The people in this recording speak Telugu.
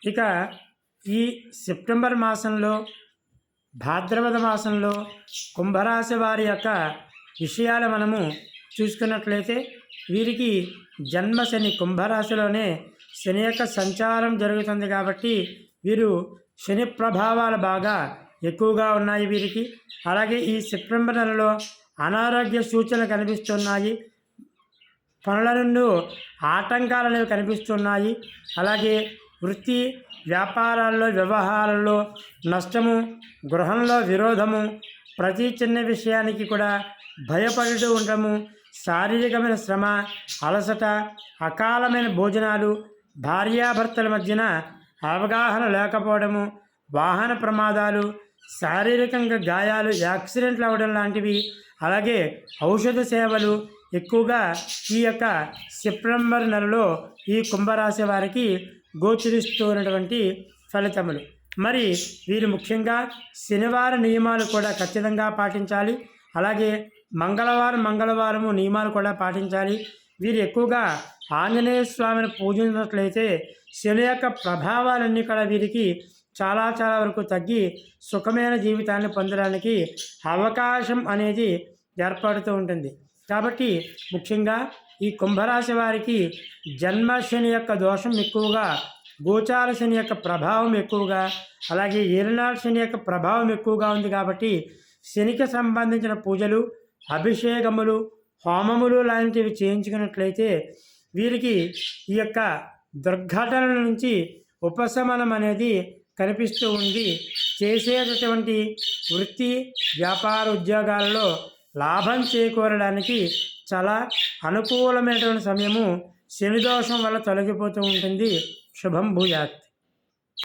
ఇక ఈ సెప్టెంబర్ మాసంలో భాద్రపద మాసంలో కుంభరాశి వారి యొక్క విషయాలు మనము చూసుకున్నట్లయితే వీరికి జన్మ శని కుంభరాశిలోనే శని యొక్క సంచారం జరుగుతుంది కాబట్టి వీరు శని ప్రభావాలు బాగా ఎక్కువగా ఉన్నాయి వీరికి. అలాగే ఈ సెప్టెంబర్ నెలలో అనారోగ్య సూచనలు కనిపిస్తున్నాయి, పనుల నుండి ఆటంకాలు అనేవి కనిపిస్తున్నాయి. అలాగే వృత్తి వ్యాపారాల్లో వ్యవహారాల్లో నష్టము, గృహంలో విరోధము, ప్రతి చిన్న విషయానికి కూడా భయపడుతూ ఉండటము, శారీరకమైన శ్రమ, అలసట, అకాలమైన భోజనాలు, భార్యాభర్తల మధ్యన అవగాహన లేకపోవడము, వాహన ప్రమాదాలు, శారీరకంగా గాయాలు, యాక్సిడెంట్లు అవ్వడం లాంటివి, అలాగే ఔషధ సేవలు ఎక్కువగా ఈ యొక్క సెప్టెంబర్ నెలలో ఈ కుంభరాశి వారికి గోచరిస్తూ ఉన్నటువంటి ఫలితములు. మరి వీరు ముఖ్యంగా శనివారం నియమాలు కూడా ఖచ్చితంగా పాటించాలి. అలాగే మంగళవారము నియమాలు కూడా పాటించాలి. వీరు ఎక్కువగా ఆంజనేయ స్వామిని పూజించినట్లయితే శని యొక్క ప్రభావాలన్నీ కూడా వీరికి చాలా వరకు తగ్గి సుఖమైన జీవితాన్ని పొందడానికి అవకాశం అనేది ఏర్పడుతూ ఉంటుంది. కాబట్టి ముఖ్యంగా ఈ కుంభరాశి వారికి జన్మ శని యొక్క దోషం ఎక్కువగా, గోచార శని యొక్క ప్రభావం ఎక్కువగా, అలాగే ఏలినాటి శని యొక్క ప్రభావం ఎక్కువగా ఉంది. కాబట్టి శనికి సంబంధించిన పూజలు, అభిషేకములు, హోమములు లాంటివి చేయించుకున్నట్లయితే వీరికి ఈ యొక్క దుర్ఘటనల నుంచి ఉపశమనం అనేది కనిపిస్తూ ఉంది. చేసేటటువంటి వృత్తి వ్యాపార ఉద్యోగాలలో లాభం చేకూరడానికి చాలా అనుకూలమైనటువంటి సమయము. శని దోషం వల్ల తొలగిపోతూ ఉంటుంది. శుభం భూయాత్.